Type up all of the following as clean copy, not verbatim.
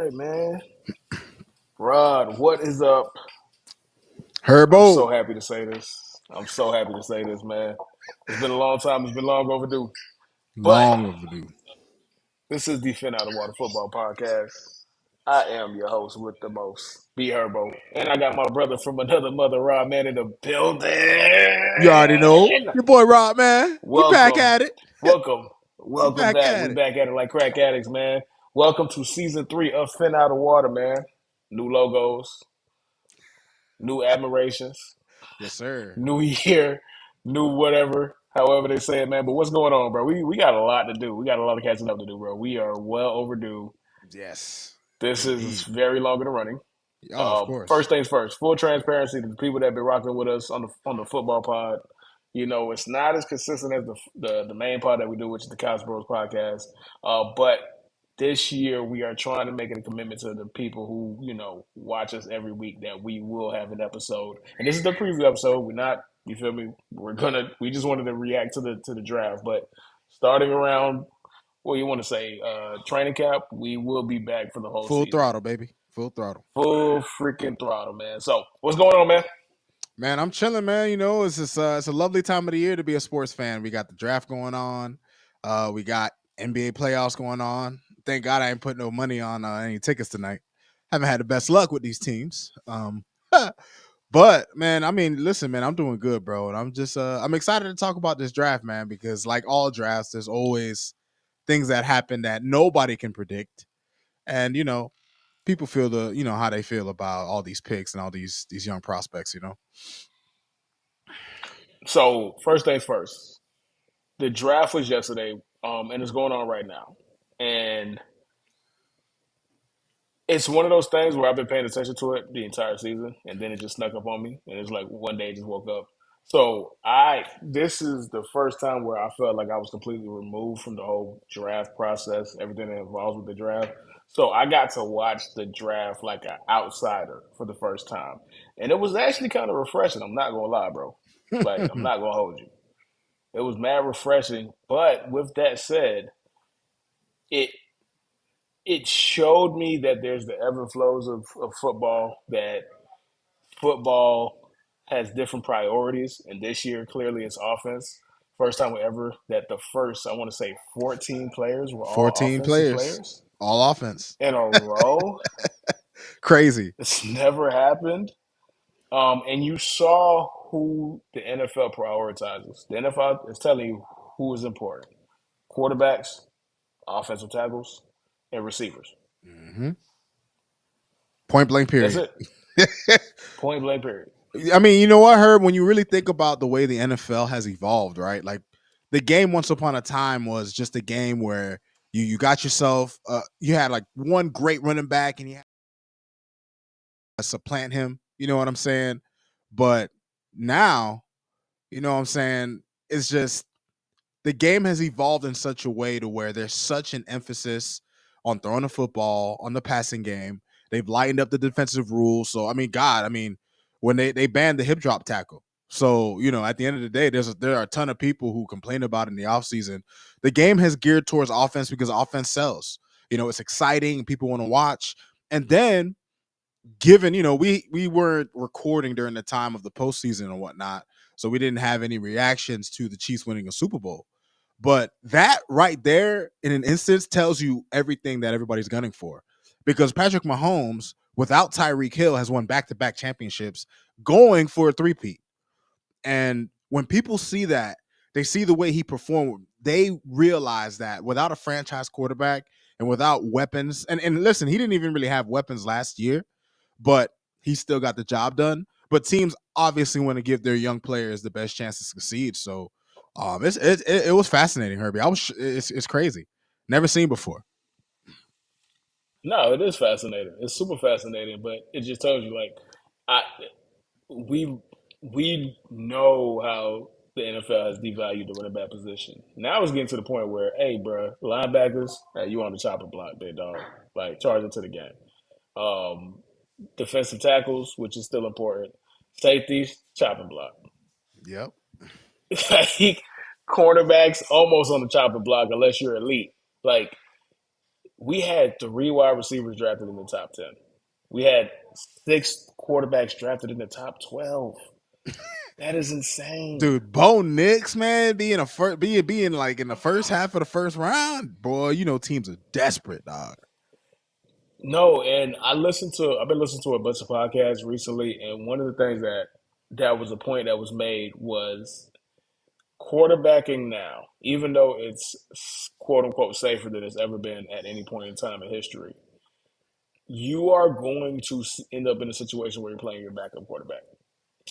right, man. Rod, what is up? I'm so Herbo. happy to say this. I'm so happy to say this, man. It's been a long time. It's been long overdue. But Long overdue. this is the Phin Outta Water Football Podcast. I am your host with the most, B Herbo. And I got my brother from another mother, Rod, man, in the You already know. building. Your boy Rob, man. We back Welcome. at it. Welcome. We Welcome back back. at We it. back at it like crack addicts, man. Welcome to season 3 of Phin Outta Water, man. New logos, new admirations. Yes, sir. New year, new whatever, however they say it, man. But what's going on, bro? We got a lot to do. We got a lot of catching up to do, bro. We are well overdue. Yes. This is Indeed. very long in the running. Oh, of First course. things first, full transparency to the people that have been rocking with us on the football pod. You know, it's not as consistent as the main pod that we do, which is the Couch Bros podcast. But this year we are trying to make it a commitment to the people who watch us every week that we will have an episode. And this is the preview episode. We're not, you feel me? We just wanted to react to the draft, but starting around what you want to say, training camp, we will be back for the whole Full season. throttle, baby. Full throttle. Full freaking throttle, man. So, what's going on, man? Man, I'm chilling, man. You know, it's a lovely time of the year to be a sports fan. We got the draft going on. We got NBA playoffs going on. Thank God I ain't put no money on any tickets tonight. Haven't had the best luck with these teams. But man, I mean, listen, man, I'm doing good, bro, and I'm excited to talk about this draft, man, because like all drafts, there's always things that happen that nobody can predict, and people feel how they feel about all these picks and all these young prospects. So, first things first. The draft was yesterday, and it's going on right now. And it's one of those things where I've been paying attention to it the entire season, and then it just snuck up on me, and it's like one day I just woke up. So this is the first time where I felt like I was completely removed from the whole draft process, everything that involves with the draft. So I got to watch the draft like an outsider for the first time, and it was actually kind of refreshing. I'm not gonna lie, bro. Like I'm not gonna hold you. It was mad refreshing. But with that said, it it showed me that there's the ebb and flows of football, that football has different priorities. And this year, clearly, it's offense. First time ever that the first, I want to say, 14 players were all 14 offensive players, players all offense, in a row. crazy. It's never happened. And you saw who the NFL prioritizes. The NFL is telling you who is important: quarterbacks, offensive tackles, and receivers. hmm Point blank, That's period. it. Point blank. Period. I mean, you know what, Herb? When you really think about the way the NFL has evolved, right? Like the game once upon a time was just a game where you got yourself you had like one great running back and you had to supplant him. You know what I'm saying? But now, you know what I'm saying? It's just the game has evolved in such a way to where there's such an emphasis on throwing the football, on the passing game. They've lightened up the defensive rules. So I mean, God, I mean, when they banned the hip drop tackle. So, at the end of the day, there are a ton of people who complain about it in the offseason. The game has geared towards offense because offense sells. It's exciting, people want to watch. And then given, we weren't recording during the time of the postseason and whatnot, so we didn't have any reactions to the Chiefs winning a Super Bowl. But that right there, in an instance, tells you everything that everybody's gunning for. Because Patrick Mahomes, without Tyreek Hill, has won back-to-back championships, going for a three-peat. And when people see that, they see the way he performed, they realize that without a franchise quarterback and without weapons, and listen, he didn't even really have weapons last year, but he still got the job done. But teams obviously want to give their young players the best chance to succeed. So it was fascinating, Herbie. It's crazy, never seen before. No, it is fascinating. It's super fascinating, but it just tells you like I we we know how the NFL has devalued the running back position. Now it's getting to the point where, hey, bro, linebackers, hey, you on the chopper block, big dog, like charge into the game. Um, Defensive tackles, which is still important. Safeties, chopping block. Yep. Like cornerbacks, almost on the chopping block unless you're elite. Like we had 3 wide receivers drafted in the top 10. We had 6 quarterbacks drafted in the top 12. That is insane. Dude, Bo Nix, man, being a first, being like in the first half of the first round, boy, you know teams are desperate, dog. No, and I've been listening to a bunch of podcasts recently, and one of the things that was a point that was made was quarterbacking now, even though it's quote unquote safer than it's ever been at any point in time in history, you are going to end up in a situation where you're playing your backup quarterback.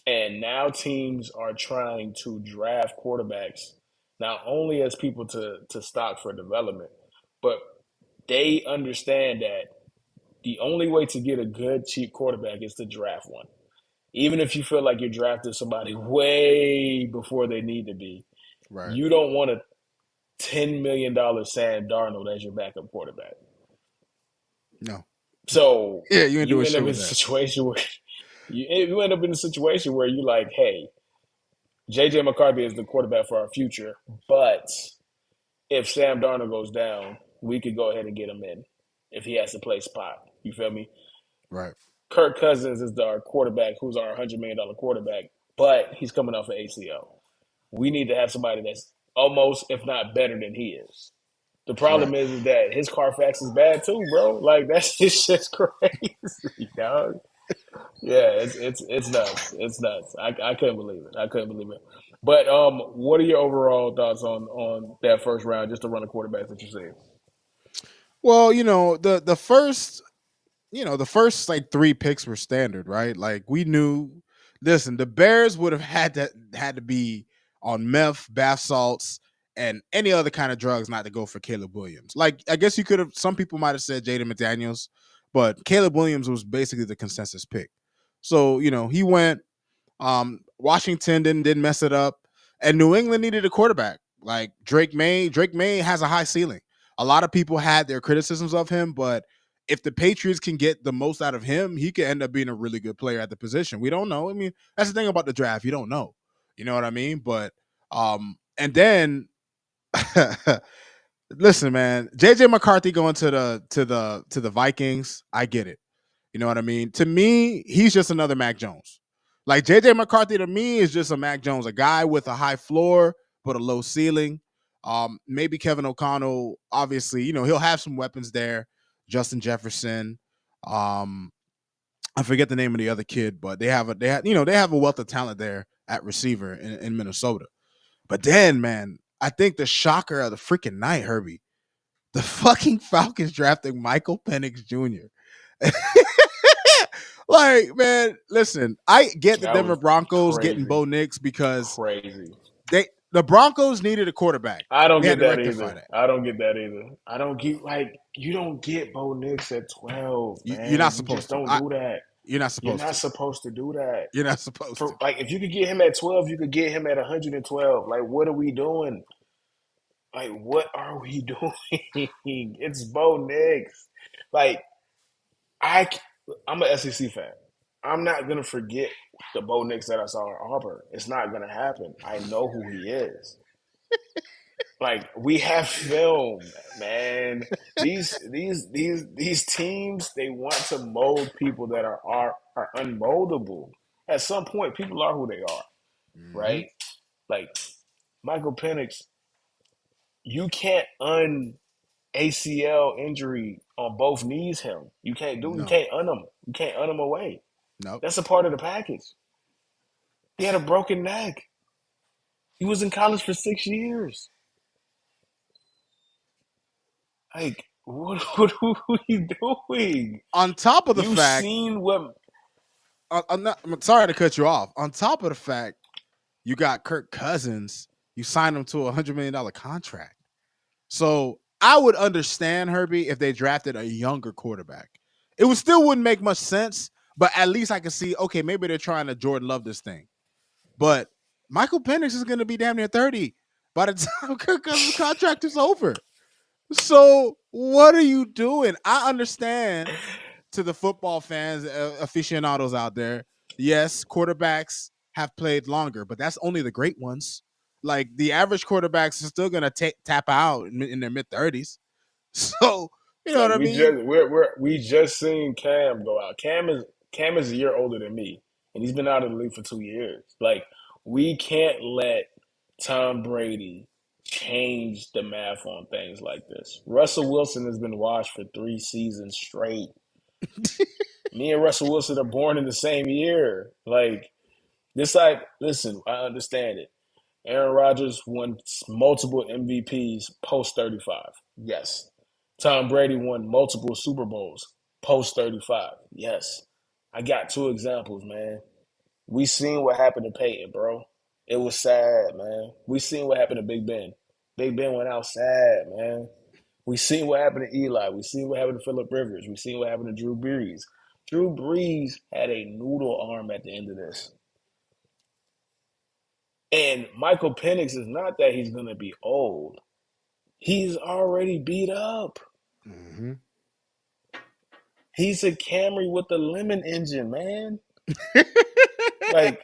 And now teams are trying to draft quarterbacks not only as people to stock for development, but they understand that the only way to get a good cheap quarterback is to draft one. Even if you feel like you're drafting somebody way before they need to be, Right. you don't want a $10 million Sam Darnold as your backup quarterback. No. So Yeah, you ain't you doing end up shit in a with that. situation where you end up in a situation where you're like, hey, JJ McCarthy is the quarterback for our future, but if Sam Darnold goes down, we could go ahead and get him in if he has to play spot. You feel me? Right. Kirk Cousins is our quarterback, who's our $100 million quarterback, but he's coming off an ACL. We need to have somebody that's almost, if not better than he is. The Right. problem is that his Carfax is bad too, bro. Like that's it's just crazy, dog. Yeah, it's nuts. It's nuts. I couldn't believe it. I couldn't believe it. But what are your overall thoughts on that first round, just to run the quarterbacks that you see? Well, the first like three picks were standard, right? Like we knew. Listen, the Bears would have had to be on meth, bath salts, and any other kind of drugs not to go for Caleb Williams. Like I guess you could have. Some people might have said Jaden McDaniels, but Caleb Williams was basically the consensus pick. So he went. Washington didn't mess it up, and New England needed a quarterback like Drake May. Drake May has a high ceiling. A lot of people had their criticisms of him, but if the Patriots can get the most out of him, he could end up being a really good player at the position. We don't know. I mean, that's the thing about the draft. You don't know. You know what I mean? But and then listen, man, JJ McCarthy going to the Vikings, I get it. You know what I mean? To me, he's just another Mac Jones. Like JJ McCarthy to me is just a Mac Jones, a guy with a high floor but a low ceiling. Maybe Kevin O'Connell, obviously, he'll have some weapons there. Justin Jefferson. Um, I forget the name of the other kid, but they have a wealth of talent there at receiver in Minnesota. But then, man, I think the shocker of the freaking night, Herbie, the fucking Falcons drafting Michael Penix Jr. Like, man, listen, I get the That Denver was Broncos getting crazy, Bo Nix because crazy. the Broncos needed a quarterback. I don't They had get to that rectify either. that. I don't get that either. I don't get like you don't get Bo Nix at 12, You're not man. You just supposed to. don't do that. You're not You're supposed not to. supposed to do that. You're not supposed For to. like, if you could get him at 12, you could get him at 112. Like, what are we doing? Like, what are we doing? It's Bo Nix. Like, I, I'm an SEC fan. I'm not gonna forget the Bo Nix that I saw at Auburn. It's not gonna happen. I know who he is. Like, we have film, man. These teams, they want to mold people that are unmoldable. At some point, people are who they are, Hmm. right? Like Michael Penix, you can't un ACL injury on both knees him. You No, can't un him. You can't un him away. no. That's a part of the package. He had a broken neck. He was in college for 6 years. Like, what are you doing? On top of the You've fact, seen what I'm sorry to cut you off. On top of the fact, you got Kirk Cousins. You signed him to $100 million contract. So I would understand, Herbie, if they drafted a younger quarterback. It would still wouldn't make much sense, but at least I could see, okay, maybe they're trying to Jordan Love this thing. But Michael Penix is going to be damn near 30 by the time Kirk Cousins' contract is over. So what are you doing? I understand to the football fans, aficionados out there. Yes, quarterbacks have played longer, but that's only the great ones. Like the average quarterbacks are still going to tap out in their mid 30s. So You know Like what I mean? we just seen Cam go out. Cam is a year older than me, and he's been out of the league for 2 years. Like we can't let Tom Brady change the math on things like this. Russell Wilson has been washed for 3 seasons straight. Me and Russell Wilson are born in the same year. Like this, listen. I understand it. Aaron Rodgers won multiple MVPs post 35. Yes. Tom Brady won multiple Super Bowls post 35. Yes. I got two examples, man. We seen what happened to Peyton, bro. It was sad, man. We seen what happened to Big Ben. Big Ben went out sad, man. We seen what happened to Eli. We seen what happened to Philip Rivers. We seen what happened to Drew Brees. Drew Brees had a noodle arm at the end of this. And Michael Penix is not that he's going to be old. He's already beat up. Mm-hmm. He's a Camry with the lemon engine, man. Like,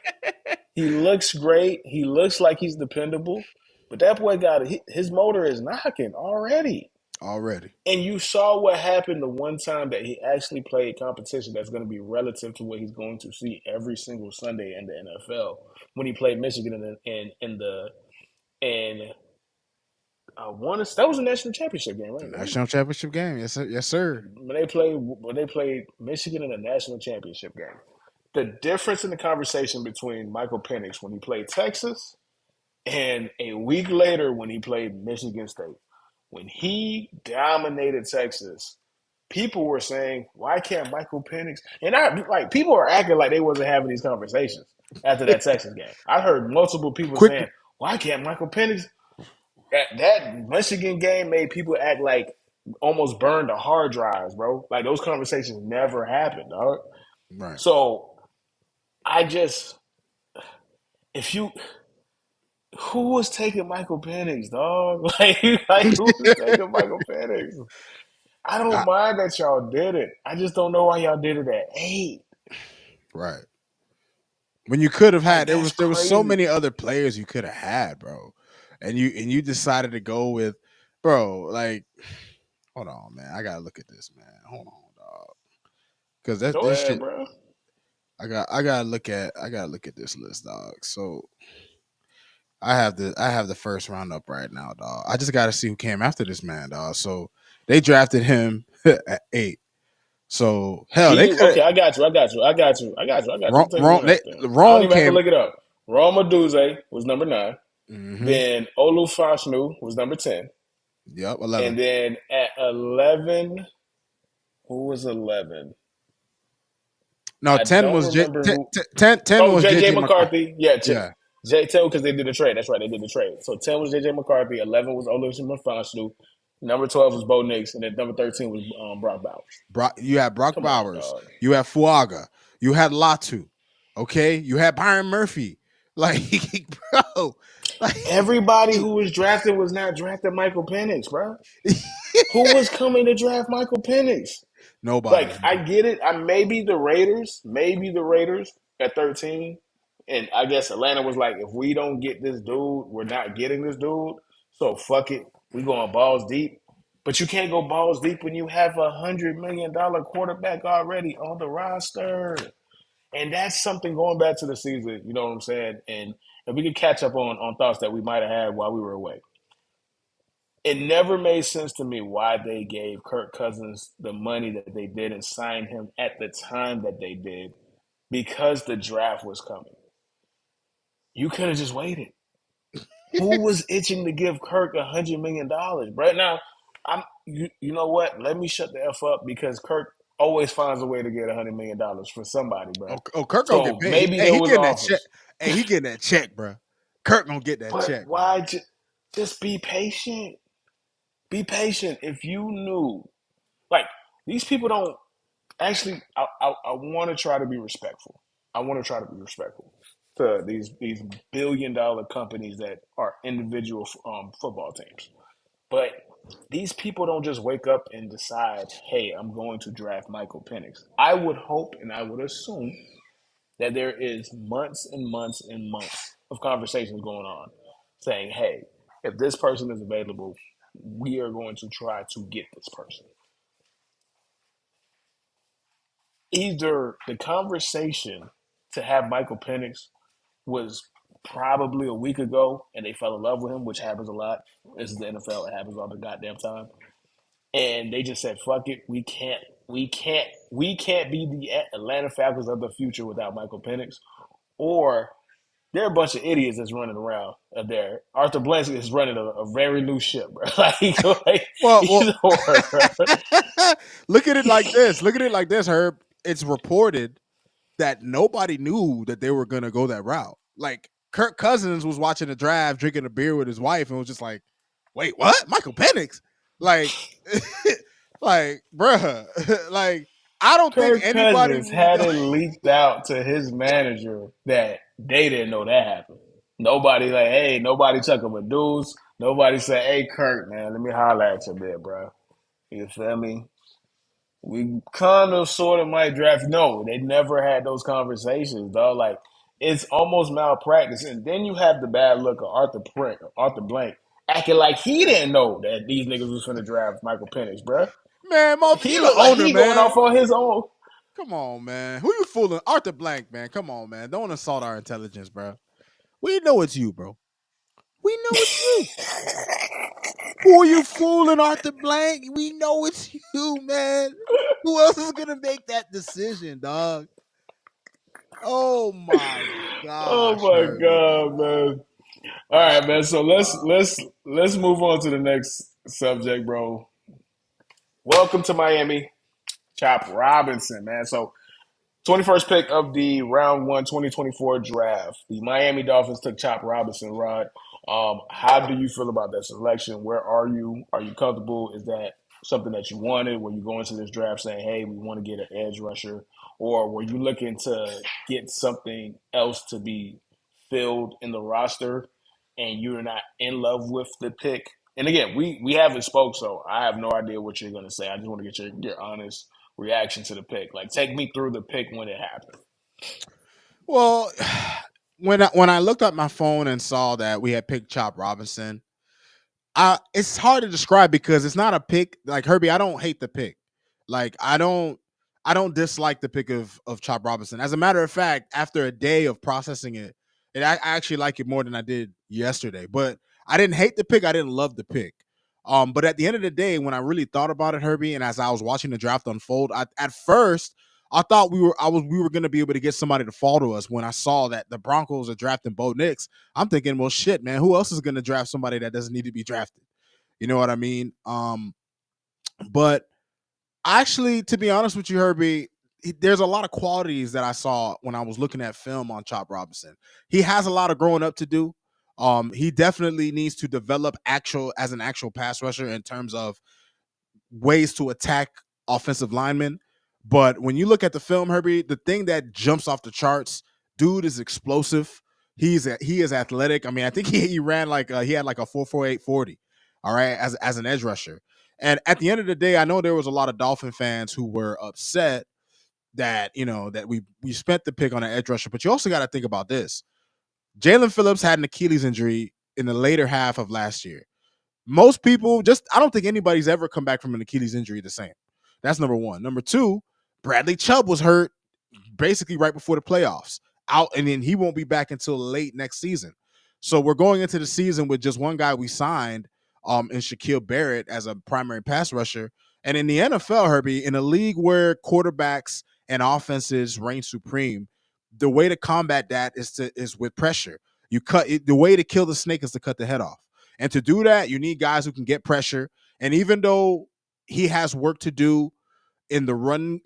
he looks great. He looks like he's dependable. But that boy his motor is knocking already. Already. And you saw what happened the one time that he actually played competition that's going to be relative to what he's going to see every single Sunday in the NFL when he played Michigan in the in I want to. That was a national championship game, right? Wasn't it? National championship game. Yes, sir. Yes, sir. When they played Michigan in a national championship game. The difference in the conversation between Michael Penix when he played Texas and a week later when he played Michigan State, when he dominated Texas, people were saying, "Why can't Michael Penix?" And I like people are acting like they wasn't having these conversations after that Texas game. I heard multiple people Quick. saying, "Why can't Michael Penix?" That Michigan game made people act like almost burned the hard drives, bro. Like those conversations never happened, dog. Right. So I just if you who was taking Michael Penix, dog? Like who was taking Michael Penix? I don't I, mind that y'all did it. I just don't know why y'all did it at 8. right. When you could have Like had that's there was so crazy. many other players you could have had, bro. And you decided to go with bro, like hold on, man. I gotta look at this, man. Hold on, dog. Cause that Go this ahead, shit bro. I gotta look at this list, dog. So I have the first round up right now, dog. I just gotta see who came after this man, dog. So they drafted him at 8. So hell, they could have Okay, I got you. I got you. I got you. I got you. I got you. wrong, I'm taking wrong, one after him. I don't wrong even have to came. look it up. Roma Duze was number 9. Mm-hmm. Then Olufashnu was number 10. Yep, And 11. then at 11, who was 11? No, I 10 don't was J, remember 10, who. 10 Oh, was J.J. JJ McCarthy. McCarthy. Yeah, Yeah. 10 because they did the trade. That's right, they did the trade. So 10 was J.J. McCarthy. 11 was Olufashnu. Number 12 was Bo Nix. And then number 13 was Brock Bowers. You had Brock Come on, Bowers. dog. You had Fuaga. You had Latu. Okay? You had Byron Murphy. Like, bro. Like, Everybody who was drafted was not drafted Michael Penix, bro. Who was coming to draft Michael Penix? nobody, Like, I bro. get it. I maybe the Raiders at 13. And I guess Atlanta was like, if we don't get this dude, we're not getting this dude. So fuck it. We going balls deep. But you can't go balls deep when you have $100 million quarterback already on the roster. And that's something going back to the season, you know what I'm saying? And if we could catch up on thoughts that we might have had while we were away. It never made sense to me why they gave Kirk Cousins the money that they did and signed him at the time that they did because the draft was coming. You could have just waited. Who was itching to give Kirk $100 million, right now? You know what? Let me shut the f up because Kirk always finds a way to get $100 million for somebody, bro. Kirk gonna get So paid. maybe Hey, there he was getting that check. offers, Hey, he getting that check, bro. Kirk gonna get that but check, man. why just be patient? Be patient. If you knew, like these people don't actually. I want to try to be respectful. I want to try to be respectful to these $1 billion companies that are individual football teams. But these people don't just wake up and decide, "Hey, I'm going to draft Michael Penix." I would hope and I would assume that there is months and months and months of conversations going on, saying, "Hey, if this person is available, we are going to try to get this person." either the conversation to have Michael Penix was probably a week ago, and they fell in love with him, which happens a lot. This is the NFL; it happens all the goddamn time. And they just said, "Fuck it, we can't be the Atlanta Falcons of the future without Michael Penix." Or they're a bunch of idiots that's running around there. Arthur Blank is running a very loose ship, bro. like Well, either or, bro. look at it like this. Look at it like this, Herb. It's reported that nobody knew that they were gonna go that route. Like Kirk Cousins was watching the draft, drinking a beer with his wife, and was just like, "Wait, what? Michael Penix?" Like, like, bruh, like I don't think Kirk anybody Cousins really had know. it leaked out to his manager that they didn't know that happened. Nobody like, hey, nobody took him a deuce. Nobody said, hey, Kirk, man, let me holler at you a bit, bro. You feel me? We kind of sort of might draft. No, they never had those conversations, dog. Like it's almost malpractice. And then you have the bad look of Arthur Blank, acting like he didn't know that these niggas was going to draft Michael Penix, bro. Man, He you the looked like owner, he going man. off on his own. Come on, man. Who you fooling? Arthur Blank, man. Come on, man. Don't assault our intelligence, bro. We know it's you, bro. We know it's you. Who are you fooling, Arthur Blank? We know it's you, man. Who else is gonna make that decision, dog? Oh my Oh gosh, my Herbie. god, man! All right, man. So let's move on to the next subject, bro. Welcome to Miami, Chop Robinson, man. So 21st pick of the round one 2024 draft. The Miami Dolphins took Chop Robinson, Rod. How do you feel about that selection? Where are you? Are you comfortable? Is that something that you wanted? Were you going to this draft saying, hey, we want to get an edge rusher? Or were you looking to get something else to be filled in the roster and you're not in love with the pick? And again, we haven't spoke, so I have no idea what you're going to say. I just want to get your honest reaction to the pick. Like, take me through the pick when it happened. Well, when I looked at my phone and saw that we had picked Chop Robinson, it's hard to describe because it's not a pick. Like Herbie, I don't hate the pick. Like I don't dislike the pick of Chop Robinson. As a matter of fact, after a day of processing it, I actually like it more than I did yesterday. But I didn't hate the pick. I didn't love the pick. But at the end of the day, when I really thought about it, Herbie, and as I was watching the draft unfold, at first I thought we were going to be able to get somebody to fall to us. When I saw that the Broncos are drafting Bo Nix, I'm thinking, well, shit, man, who else is going to draft somebody that doesn't need to be drafted? You know what I mean? But actually, to be honest with you, Herbie, there's a lot of qualities that I saw when I was looking at film on Chop Robinson. He has a lot of growing up to do. He definitely needs to develop actual as an actual pass rusher in terms of ways to attack offensive linemen. But when you look at the film, Herbie, the thing that jumps off the charts, dude is explosive. He is athletic. I mean, I think he ran like he had like a 4.48 40. All right, as an edge rusher. And at the end of the day, I know there was a lot of Dolphin fans who were upset that that we spent the pick on an edge rusher. But you also got to think about this: Jalen Phillips had an Achilles injury in the later half of last year. Most people just I don't think anybody's ever come back from an Achilles injury the same. That's number one. Number two, Bradley Chubb was hurt basically right before the playoffs. Out and then he won't be back until late next season. So we're going into the season with just one guy we signed in Shaquille Barrett as a primary pass rusher. And in the NFL, Herbie, in a league where quarterbacks and offenses reign supreme, the way to combat that is with pressure. You cut it, the way to kill the snake is to cut the head off. And to do that, you need guys who can get pressure. And even though he has work to do in the running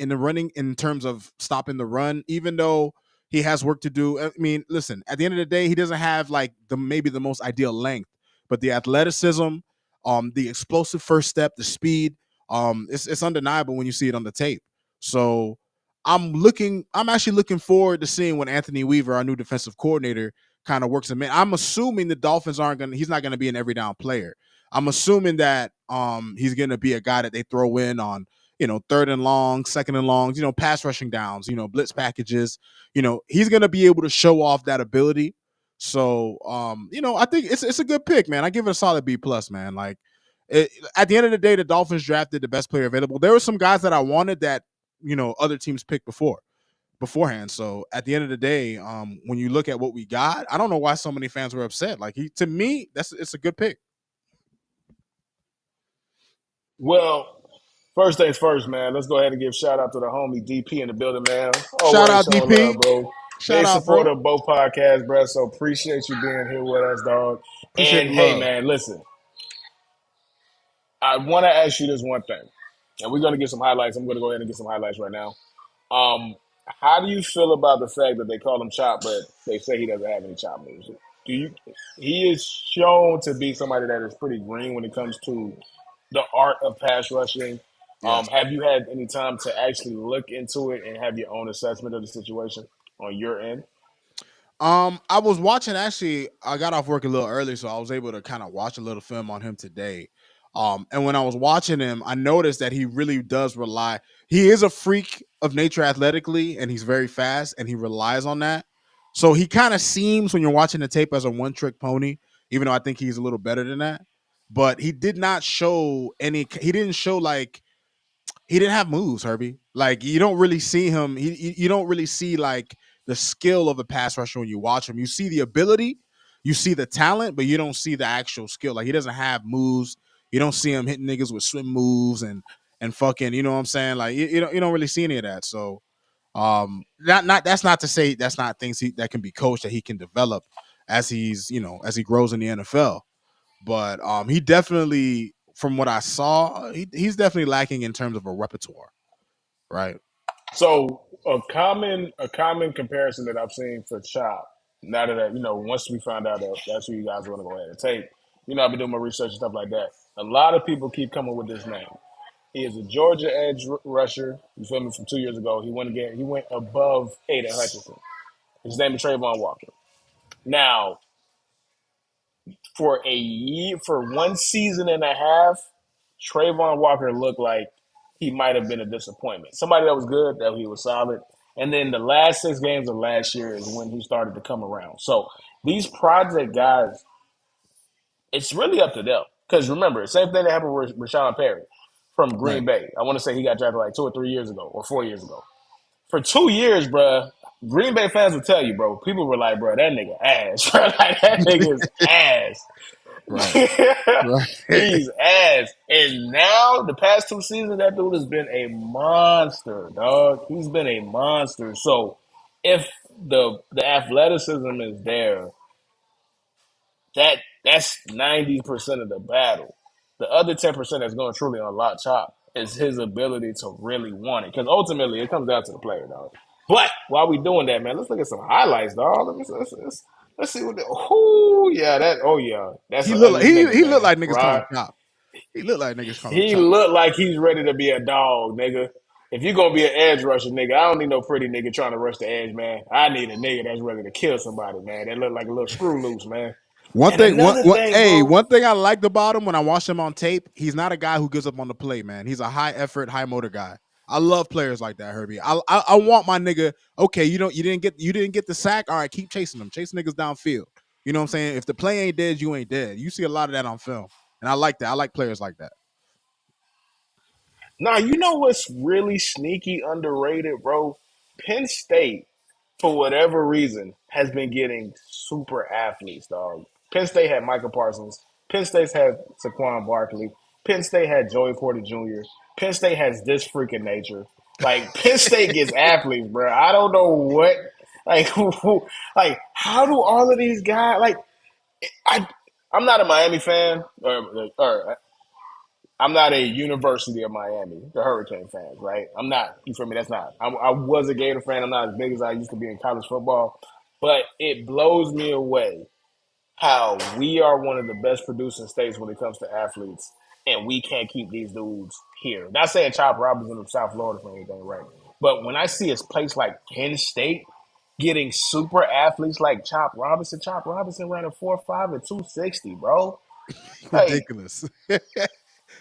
in terms of stopping the run, even though he has work to do. I mean, listen, at the end of the day, he doesn't have like the maybe the most ideal length, but the athleticism, the explosive first step, the speed, it's undeniable when you see it on the tape. So I'm actually looking forward to seeing when Anthony Weaver, our new defensive coordinator, kind of works him in. I'm assuming the Dolphins he's not gonna be an every down player. I'm assuming that he's gonna be a guy that they throw in on third and long, second and longs, pass rushing downs, blitz packages. He's gonna be able to show off that ability. So, I think it's a good pick, man. I give it a solid B plus, man. Like, at the end of the day, the Dolphins drafted the best player available. There were some guys that I wanted that other teams picked beforehand. So at the end of the day, when you look at what we got, I don't know why so many fans were upset. Like to me, it's a good pick. Well, first things first, man. Let's go ahead and give shout out to the homie DP in the building, man. Shout Always out showing love, DP. bro. Shout Big out, bro. supporter of both podcasts, bro. So appreciate you being here with us, dog. Appreciate And the hey, love. man, listen. I want to ask you this one thing, and we're gonna get some highlights. I'm gonna go ahead and get some highlights right now. Um, how do you feel about the fact that they call him Chop, but they say he doesn't have any chop moves? Do you? He is shown to be somebody that is pretty green when it comes to the art of pass rushing. Yes. Have you had any time to actually look into it and have your own assessment of the situation on your end? I was watching actually. I got off work a little early, so I was able to kind of watch a little film on him today. And when I was watching him, I noticed that he really does rely. He is a freak of nature athletically, and he's very fast, and he relies on that. So he kind of seems when you're watching the tape as a one trick pony, even though I think he's a little better than that. But he did not show any. He didn't show like he didn't have moves, Herbie. Like you don't really see him. You don't really see like the skill of a pass rusher when you watch him. You see the ability, you see the talent, but you don't see the actual skill. Like he doesn't have moves. You don't see him hitting niggas with swim moves and fucking. You know what I'm saying? Like you don't really see any of that. So not that's not to say that's not things that can be coached that he can develop as as he grows in the NFL. But he definitely, from what I saw, he's definitely lacking in terms of a repertoire, right? So a common comparison that I've seen for Chop, now that once we found out that that's who you guys want to go ahead and take, I've been doing my research and stuff like that. A lot of people keep coming with this name. He is a Georgia edge rusher. You feel me? From 2 years ago, he went again. He went above Aiden Hutchinson. His name is Trayvon Walker. Now, for 1 season and a half, Trayvon Walker looked like he might have been a disappointment. Somebody that was good, that he was solid. And then the last 6 games of last year is when he started to come around. So these project guys, it's really up to them. Because remember, same thing that happened with Rashawn Perry from Right. Green Bay. I want to say he got drafted like 2 or 3 years ago or 4 years ago. For 2 years, bruh, Green Bay fans will tell you, bro. People were like, bro, that nigga ass. Like, that nigga's ass. Right. Right. He's ass. And now, the past 2 seasons, that dude has been a monster, dog. He's been a monster. So, if the athleticism is there, that's 90% of the battle. The other 10% that's going to truly unlock Chop is his ability to really want it. Because ultimately, it comes down to the player, dog. But while we doing that, man, let's look at some highlights, dog. Let's see what the. Oh yeah, that. Oh yeah, that's he an looked like ugly nigga, he looked man. like niggas call him Right? chop. He looked like niggas call him He chop. looked like he's ready to be a dog, nigga. If you're gonna be an edge rusher, nigga, I don't need no pretty nigga trying to rush the edge, man. I need a nigga that's ready to kill somebody, man. That look like a little screw loose, man. One And thing, another thing, bro. one thing I liked about him when I watched him on tape, he's not a guy who gives up on the play, man. He's a high effort, high motor guy. I love players like that, Herbie. I want my nigga. Okay, you didn't get the sack. All right, keep chasing them, chase niggas downfield. You know what I'm saying? If the play ain't dead, you ain't dead. You see a lot of that on film, and I like that. I like players like that. Now, you know what's really sneaky underrated, bro? Penn State, for whatever reason, has been getting super athletes, dog. Penn State had Michael Parsons. Penn State's had Saquon Barkley. Penn State had Joey Porter Jr. Penn State has this freaking nature. Like, Penn State gets athletes, bro. I don't know what, like, like, how do all of these guys, like, I, I'm not a Miami fan, or I'm not a University of Miami, the Hurricane fans, right? I'm not. You feel me? That's not. I was a Gator fan. I'm not as big as I used to be in college football, but it blows me away how we are one of the best producing states when it comes to athletes, and we can't keep these dudes here. Not saying Chop Robinson of South Florida for anything, right? But when I see a place like Penn State getting super athletes like Chop Robinson ran a 4.5 and 260, bro. Like Ridiculous.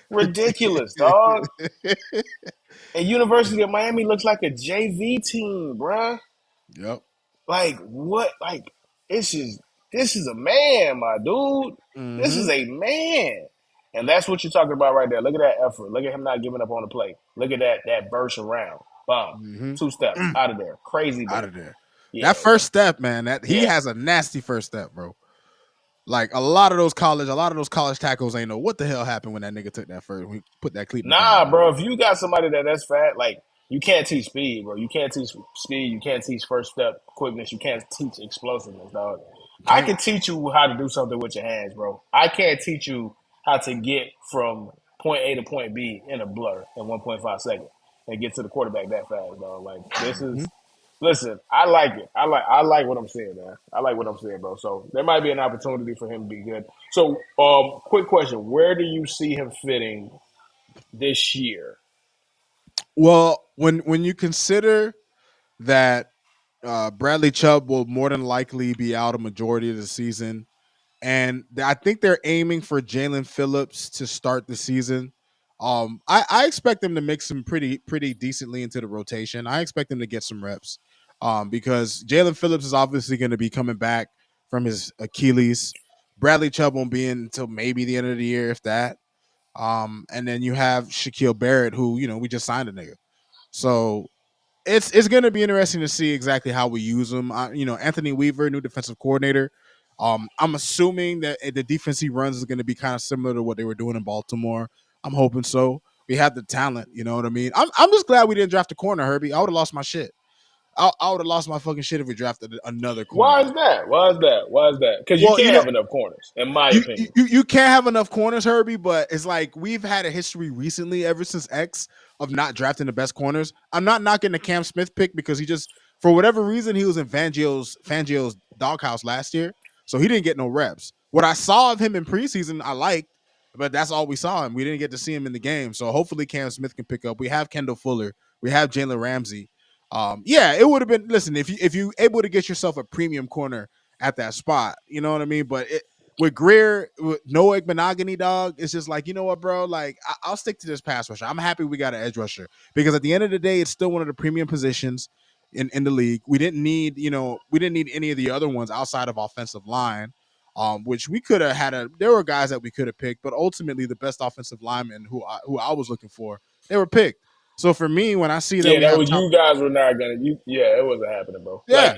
ridiculous, dog. And University of Miami looks like a JV team, bruh. Yep. Like what? Like this is a man, my dude. This Mm-hmm. is a man, and that's what you're talking about right there. Look at that effort. Look at him not giving up on the play. Look at that burst around. Bomb. Mm-hmm. 2 steps out of there. Crazy Out day. of there. Yeah, That first step, man, that he yeah. has a nasty first step, bro. Like a lot of those college tackles ain't know what the hell happened when that nigga took that first, when he put that cleat in the Nah, ground, bro. bro. If you got somebody that's fat, like you can't teach speed, bro. You can't teach speed. You can't teach first step quickness. You can't teach explosiveness, dog. You I can't. can teach you how to do something with your hands, bro. I can't teach you how to get from point A to point B in a blur in 1.5 seconds and get to the quarterback that fast, dog. Like this Mm-hmm. is. Listen, I like it. I like what I'm saying, man. I like what I'm saying, bro. So there might be an opportunity for him to be good. So, quick question: where do you see him fitting this year? Well, when you consider that Bradley Chubb will more than likely be out a majority of the season, and I think they're aiming for Jalen Phillips to start the season. I expect them to mix him pretty decently into the rotation. I expect him to get some reps, because Jalen Phillips is obviously going to be coming back from his Achilles. Bradley Chubb won't be in until maybe the end of the year, if that. And then you have Shaquille Barrett, who we just signed a nigga. So it's going to be interesting to see exactly how we use him. Anthony Weaver, new defensive coordinator. I'm assuming that the defense he runs is going to be kind of similar to what they were doing in Baltimore. I'm hoping so. We have the talent, you know what I mean. I'm just glad we didn't draft a corner, Herbie. I would have lost my shit. I would have lost my fucking shit if we drafted another Why is cornerback. that? Why is that? Why is that? Because you Well, can't have enough corners, in my you, opinion. you can't have enough corners, Herbie, but it's like we've had a history recently, ever since X, of not drafting the best corners. I'm not knocking the Cam Smith pick because he just, for whatever reason, he was in Fangio's doghouse last year, so he didn't get no reps. What I saw of him in preseason, I liked, but that's all we saw him. We didn't get to see him in the game, so hopefully Cam Smith can pick up. We have Kendall Fuller, we have Jalen Ramsey. Yeah, it would have been. Listen, if you able to get yourself a premium corner at that spot, you know what I mean. But with Greer, with Noah Monogany, dog, it's just like, you know what, bro? Like, I'll stick to this pass rusher. I'm happy we got an edge rusher because at the end of the day, it's still one of the premium positions in the league. We didn't need any of the other ones outside of offensive line, which we could have had. There were guys that we could have picked, but ultimately, the best offensive linemen who I was looking for, they were picked. So for me, when I see that Yeah, we that have was top, you guys were not gonna. Yeah, it wasn't happening, bro. Like yeah,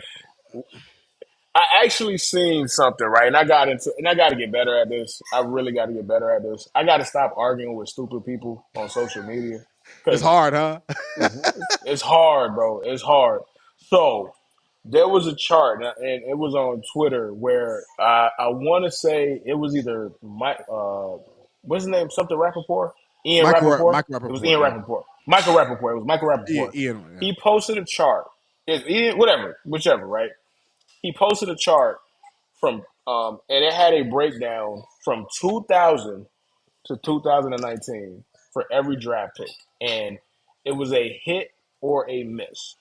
I actually seen something right, and I got to get better at this. I really got to get better at this. I got to stop arguing with stupid people on social media it's because hard, huh? it's hard, bro. It's hard. So there was a chart, and it was on Twitter where I want to say it was either Mike, what's his name? Something Rappaport? Ian Rappaport? Michael It was Rappaport, Ian yeah. Rappaport. Michael Rappaport. It was Michael Rappaport. Ian, yeah. He posted a chart. It's Ian, whatever, whichever, right? He posted a chart from, and it had a breakdown from 2000 to 2019 for every draft pick, and it was a hit or a miss.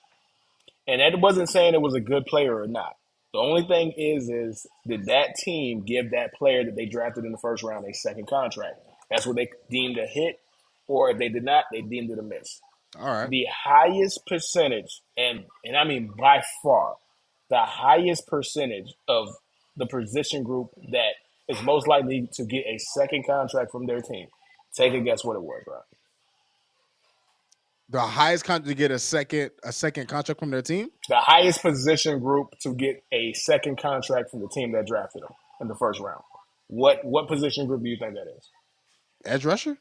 And that wasn't saying it was a good player or not. The only thing is did that team give that player that they drafted in the first round a second contract? That's what they deemed a hit, or if they did not, they deemed it a miss. All right. The highest percentage, and I mean by far, the highest percentage of the position group that is most likely to get a second contract from their team. Take a guess what it was, bro. The highest contract to get a second contract from their team, The highest position group to get a second contract from the team that drafted them in the first round. What position group do you think that is? edge rusher.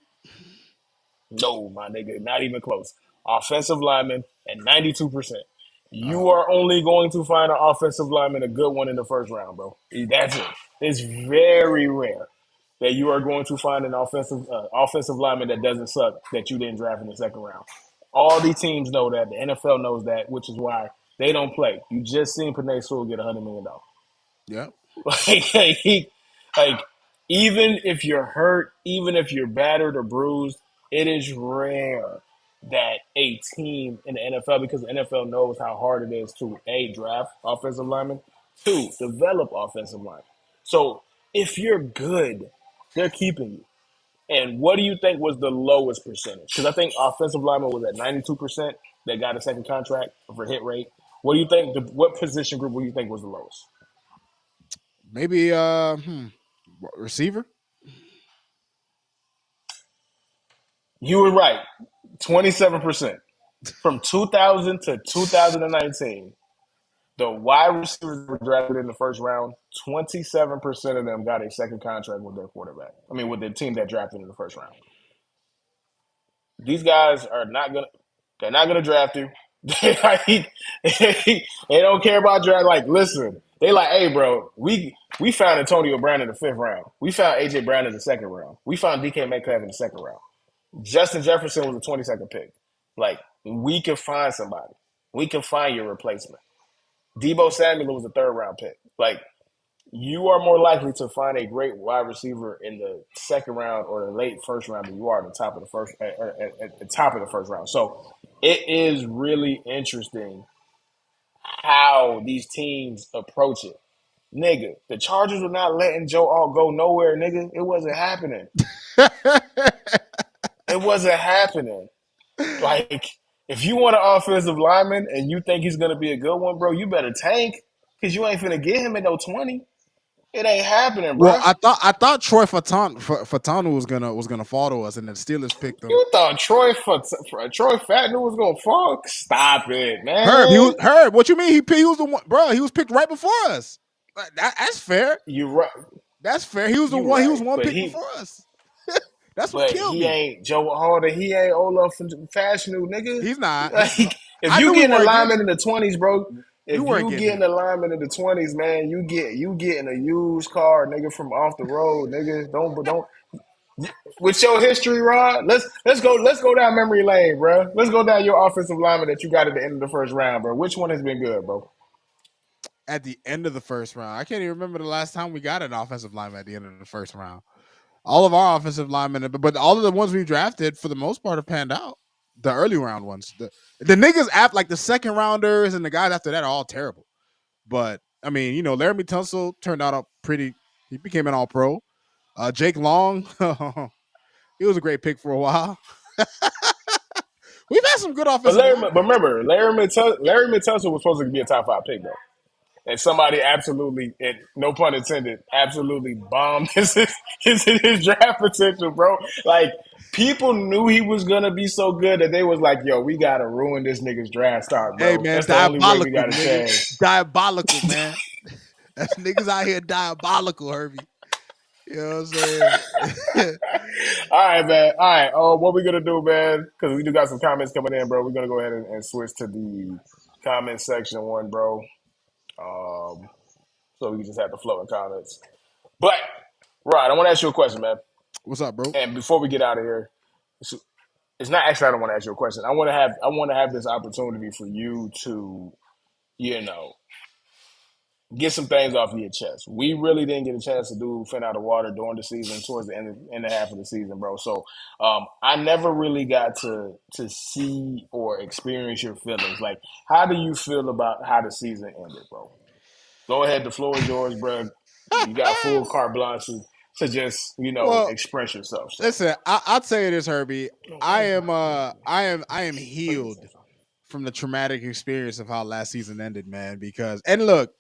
No, my nigga, not even close. Offensive lineman at 92%. You Oh, are only going to find an offensive lineman, a good one in the first round, bro. That's it. It's very rare that you are going to find an offensive lineman that doesn't suck that you didn't draft in the second round. All these teams know that. The NFL knows that, which is why they don't play. You just seen Panay Sewell get $100 million. yeah. Like, like even if you're hurt, even if you're battered or bruised, it is rare that a team in the NFL, because the NFL knows how hard it is to draft offensive linemen, develop offensive linemen. So if you're good, they're keeping you. And what do you think was the lowest percentage? Because I think offensive lineman was at 92% that got a second contract for hit rate. What do you think? What position group do you think was the lowest? Maybe receiver. You were right. 27%. From 2000 to 2019, the wide receivers were drafted in the first round. 27% of them got a second contract with their quarterback. I mean, with the team that drafted in the first round. These guys are not gonna. They're not gonna draft you. They don't care about draft. Like, listen, they like, hey, bro, we found Antonio Brown in the fifth round. We found AJ Brown in the second round. We found DK Metcalf in the second round. Justin Jefferson was a 22nd pick. Like, we can find somebody. We can find your replacement. Debo Samuel was a third round pick. Like, you are more likely to find a great wide receiver in the second round or the late first round than you are at the top of the first at the top of the first round. So it is really interesting how these teams approach it. Nigga, the Chargers were not letting Joe Alt go nowhere, nigga. It wasn't happening. It wasn't happening. Like, if you want an offensive lineman and you think he's gonna be a good one, bro, you better tank because you ain't finna get him at no 20. It ain't happening, Well, bro. I thought Troy Fatanu was gonna fall to us, and the Steelers picked him. You thought Troy Fatner was gonna fall? Stop it, Herb, man. Herb. What you mean? He was the one, bro. He was picked right before us. That's fair. You right. That's fair. He was the You one. He was right. one pick before us. That's what But killed he me. ain't Joe Harder. He ain't Olaf Fashanu, nigga. He's not. Like, if I you knew we get an weren't getting alignment him. in the 20s, bro. We If weren't you getting get an him. alignment in the 20s, man, you getting a used car, nigga, from off the road, nigga. Don't with your history, Rod. Let's go down memory lane, bro. Let's go down your offensive lineman that you got at the end of the first round, bro. Which one has been good, bro? At the end of the first round, I can't even remember the last time we got an offensive lineman at the end of the first round. All of our offensive linemen, but all of the ones we drafted for the most part have panned out. The early round ones, the niggas after like the second rounders and the guys after that are all terrible. But I mean, Laramie Tunsil turned out a pretty. He became an All Pro. Jake Long, he was a great pick for a while. We've had some good But offensive line picks. remember, Larry Tunsil was supposed to be a top five pick though, and somebody absolutely, and no pun intended, absolutely bombed his draft potential, bro. Like, people knew he was gonna be so good that they was like, "Yo, we gotta ruin this nigga's draft stock, Hey bro. man, That's the only way we diabolical got a nigga, chance." diabolical man. That's niggas out here diabolical, Herbie. You know what I'm saying? All right, man. All right. Oh, what we gonna do, man? Because we do got some comments coming in, bro. We're gonna go ahead and switch to the comment section one, bro. Um, so we can just have the flow of comments. But Rod, I want to ask you a question, man. What's up, bro? And before we get out of here, it's not actually I don't want to ask you a question. I want to have this opportunity for you to, you know, get some things off of your chest. We really didn't get a chance to do Phin Outta Water during the season, towards the end half of the season, bro. So I never really got to see or experience your feelings. Like, how do you feel about how the season ended, bro? Go ahead, the floor is yours, bro. You got full carte blanche to just Well, express yourself. So listen, I'll tell you this, Herbie. I am healed from the traumatic experience of how last season ended, man. Because and look,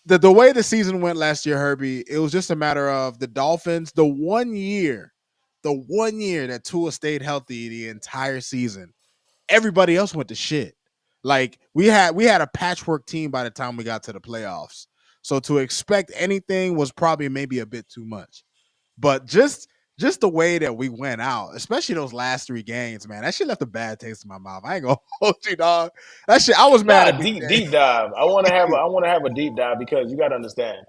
the way the season went last year, Herbie, it was just a matter of the Dolphins, the one year that Tua stayed healthy the entire season. Everybody else went to shit. Like we had a patchwork team by the time we got to the playoffs. So to expect anything was probably maybe a bit too much. But just the way that we went out, especially those last three games, man, that shit left a bad taste in my mouth. I ain't gonna hold you, dog. That shit, I was mad nah, at deep BK. dive. I want to have a deep dive because you got to understand.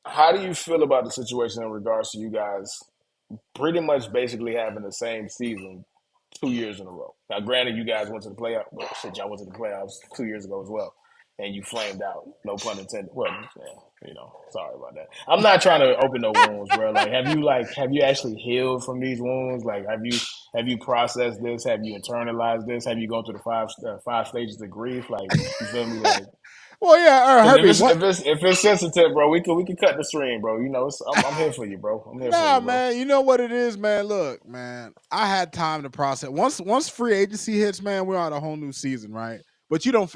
How do you feel about the situation in regards to you guys pretty much basically having the same season 2 years in a row? Now, granted, you guys went to the playoffs. Well, shit, y'all went to the playoffs 2 years ago as well, and you flamed out. No pun intended. Well, yeah, sorry about that. I'm not trying to open no wounds, bro. Have you actually healed from these wounds? Like, have you processed this? Have you internalized this? Have you gone through the five stages of grief? Like, you feel me? Like, Well, yeah, because if Herbie, it's what? if it's if it's sensitive, bro, we can cut the stream, bro. I'm here for you, bro. I'm here for Nah, you, bro. man. You know what it is, man. Look, man. I had time to process. Once free agency hits, man, we're on a whole new season, right? But you don't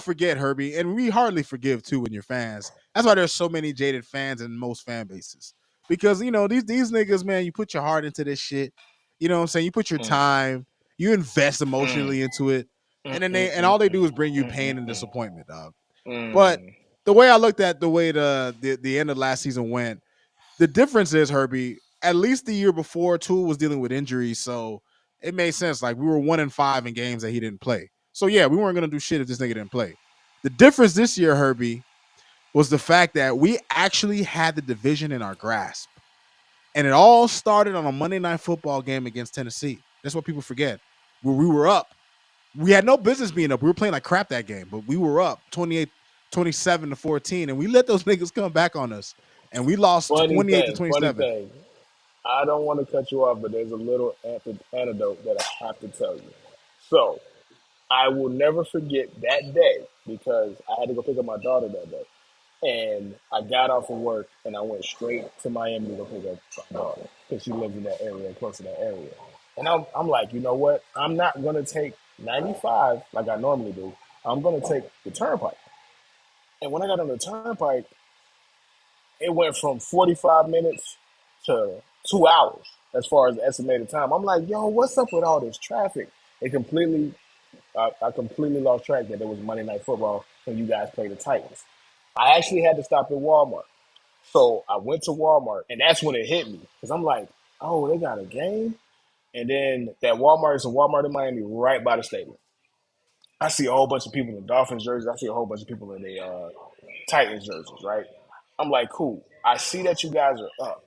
forget, Herbie, and we hardly forgive too when you're fans. That's why there's so many jaded fans in most fan bases. Because these niggas, man, you put your heart into this shit. You know what I'm saying? You put your Mm. time, You invest Mm, emotionally into it, mm, and then mm, they and mm, all they mm, do is bring you mm, pain mm, and mm. disappointment, dog. But Mm. the way I looked at the way the end of last season went, the difference is, Herbie, at least the year before, Tool was dealing with injuries, so it made sense. Like we were 1-5 in games that he didn't play. So yeah, we weren't gonna do shit if this nigga didn't play. The difference this year, Herbie, was the fact that we actually had the division in our grasp. And it all started on a Monday Night Football game against Tennessee. That's what people forget. Where we were up. We had no business being up. We were playing like crap that game, but we were up 28, 27 to 14, and we let those niggas come back on us. And we lost 28 to Funny 27. thing. I don't want to cut you off, but there's a little anecdote that I have to tell you. So I will never forget that day because I had to go pick up my daughter that day. And I got off of work and I went straight to Miami to go pick up my daughter because she lives in that area, close to that area. And I'm like, you know what? I'm not going to take 95 like I normally do. I'm going to take the turnpike. And when I got on the turnpike, it went from 45 minutes to 2 hours as far as the estimated time. I'm like, yo, what's up with all this traffic? I completely lost track that it was Monday Night Football when you guys played the Titans. I actually had to stop at Walmart. So I went to Walmart, and that's when it hit me because I'm like, oh, they got a game, and then that Walmart is a Walmart in Miami, right by the stadium. I see a whole bunch of people in Dolphins jerseys. I see a whole bunch of people in the Titans jerseys. Right? I'm like, cool. I see that you guys are up.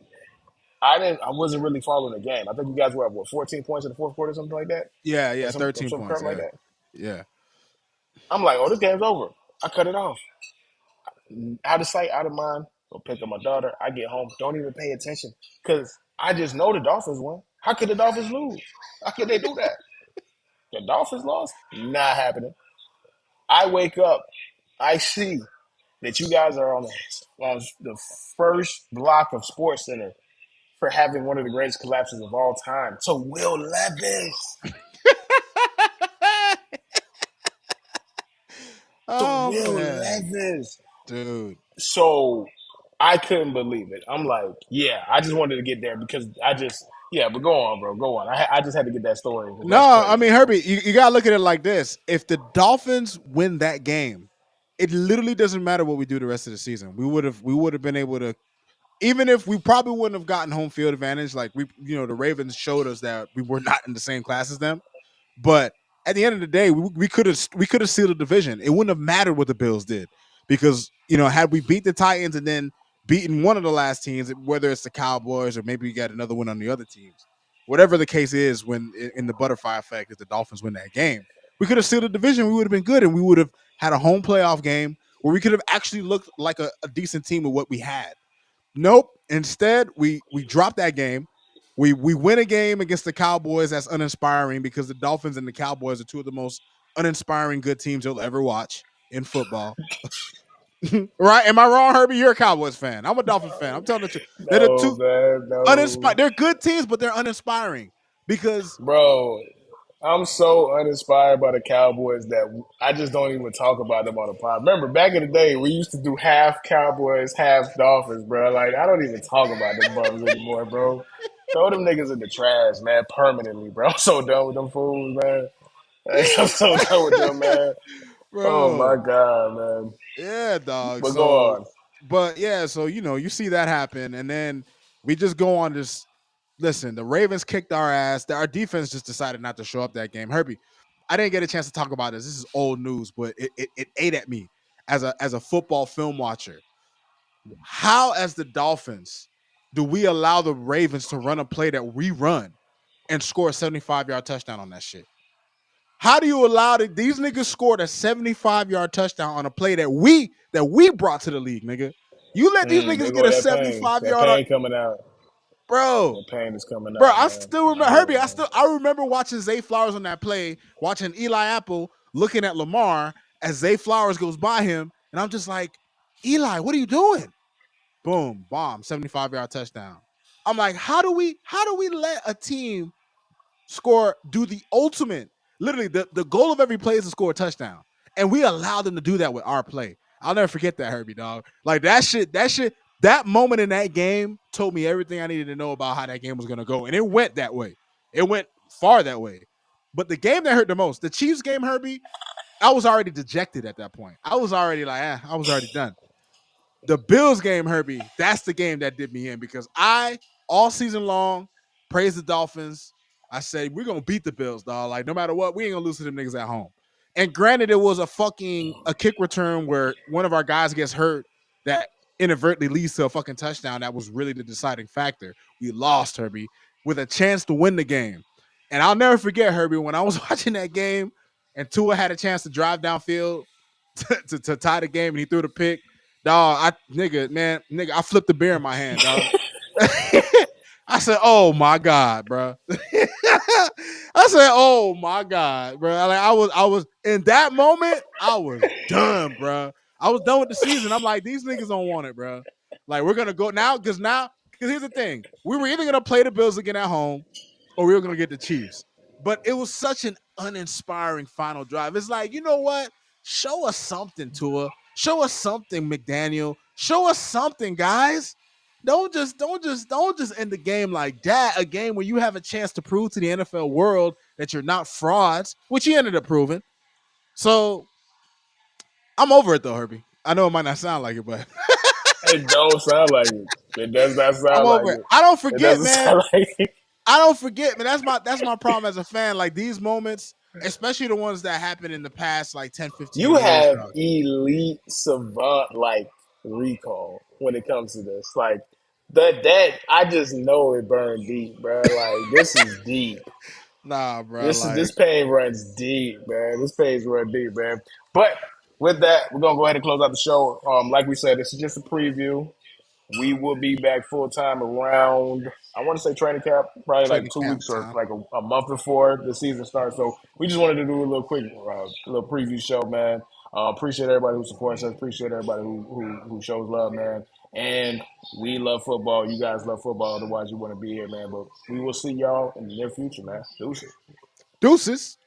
I wasn't really following the game. I think you guys were at what 14 points in the fourth quarter, something like that, Yeah, or yeah, some 13 crap points. like Yeah. that. Yeah. I'm like, oh, this game's over. I cut it off. Out of sight, out of mind. Go pick up my daughter. I get home. Don't even pay attention because I just know the Dolphins won. How could the Dolphins lose? How could they do that? The Dolphins lost? Not happening. I wake up. I see that you guys are on the first block of Sports Center for having one of the greatest collapses of all time to Will Levis. To Oh Will man. Levis. Dude. So I couldn't believe it. I'm like, yeah, I just wanted to get there because yeah, but go on, bro, go on. I just had to get that story because No, that's I crazy, mean bro. Herbie, you gotta look at it like this. If the Dolphins win that game, it literally doesn't matter what we do the rest of the season. We would have been able to, even if we probably wouldn't have gotten home field advantage. Like the Ravens showed us that we were not in the same class as them. But at the end of the day, we could have sealed the division. It wouldn't have mattered what the Bills did because had we beat the Titans and then beaten one of the last teams, whether it's the Cowboys or maybe we got another one on the other teams, whatever the case is, when in the butterfly effect, if the Dolphins win that game, we could have sealed the division. We would have been good, and we would have had a home playoff game where we could have actually looked like a decent team with what we had. Nope. Instead, we dropped that game. We win a game against the Cowboys that's uninspiring because the Dolphins and the Cowboys are two of the most uninspiring good teams you'll ever watch in football. Right? Am I wrong, Herbie? You're a Cowboys fan. I'm a Dolphins fan. I'm telling the truth. They're the No, two man, no, uninspired. They're good teams, but they're uninspiring because bro. I'm so uninspired by the Cowboys that I just don't even talk about them on the pod. Remember, back in the day, we used to do half Cowboys, half Dolphins, bro. Like, I don't even talk about them bums anymore, bro. Throw them niggas in the trash, man, permanently, bro. I'm so done with them fools, man. Like, I'm so done with them, man. Oh, my bro. God, man. Yeah, dog. But go So, on. but yeah, so you see that happen, and then we just go on this. Listen, the Ravens kicked our ass. Our defense just decided not to show up that game. Herbie, I didn't get a chance to talk about this. This is old news, but it ate at me as a football film watcher. How, as the Dolphins, do we allow the Ravens to run a play that we run and score a 75-yard touchdown on that shit? How do you allow these niggas scored a 75-yard touchdown on a play that we brought to the league, nigga? You let these There niggas get go a that pain. 75 That yard on, pain coming out. bro. That pain is coming Bro, out, I man. still remember Yeah, Herbie. I man. still I remember watching Zay Flowers on that play, watching Eli Apple looking at Lamar as Zay Flowers goes by him, and I'm just like, Eli, what are you doing? Boom, bomb, 75-yard touchdown. I'm like, how do we let a team do the ultimate? Literally, the goal of every play is to score a touchdown. And we allow them to do that with our play. I'll never forget that, Herbie, dog. Like that moment in that game told me everything I needed to know about how that game was gonna go. And it went that way. It went far that way. But the game that hurt the most, the Chiefs game, Herbie, I was already dejected at that point. I was already like, I was already done. The Bills game, Herbie, that's the game that did me in because I all season long praised the Dolphins. I said we're gonna beat the Bills, dog. Like no matter what, we ain't gonna lose to them niggas at home. And granted, it was a kick return where one of our guys gets hurt that inadvertently leads to a fucking touchdown. That was really the deciding factor. We lost, Herbie, with a chance to win the game. And I'll never forget, Herbie, when I was watching that game and Tua had a chance to drive downfield to tie the game and he threw the pick. Dog, nigga, I flipped the beer in my hand, dog. I said, "Oh my god, bro." I said, "Oh my god, bro." Like I was in that moment, I was done, bro. I was done with the season. I'm like, these niggas don't want it, bro. Like we're gonna go because here's the thing: we were either gonna play the Bills again at home, or we were gonna get the Chiefs. But it was such an uninspiring final drive. It's like, you know what? Show us something, Tua. Show us something, McDaniel. Show us something, guys. Don't just end the game like that. A game where you have a chance to prove to the NFL world that you're not frauds, which you ended up proving. So I'm over it though, Herbie. I know it might not sound like it, but It don't sound like it. It does not I'm sound like over it. it. I don't It forget, doesn't man. sound like it. I don't forget, man. That's my problem as a fan. Like these moments, especially the ones that happened in the past like 10, 15 You years, have dog. elite savant like recall when it comes to this. Like that I just know it burned deep, bro. Like this is deep. Nah, bro. This Like, pain runs deep, man. This pain's run deep, man. But with that, we're gonna go ahead and close out the show. Like we said, this is just a preview. We will be back full time around, I want to say training camp, probably like training two camp weeks or time. like a month before the season starts. So we just wanted to do a little quick, little preview show, man. Appreciate everybody who supports us. Appreciate everybody who shows love, man. And we love football. You guys love football. Otherwise, you wouldn't be here, man. But we will see y'all in the near future, man. Deuces. Deuces.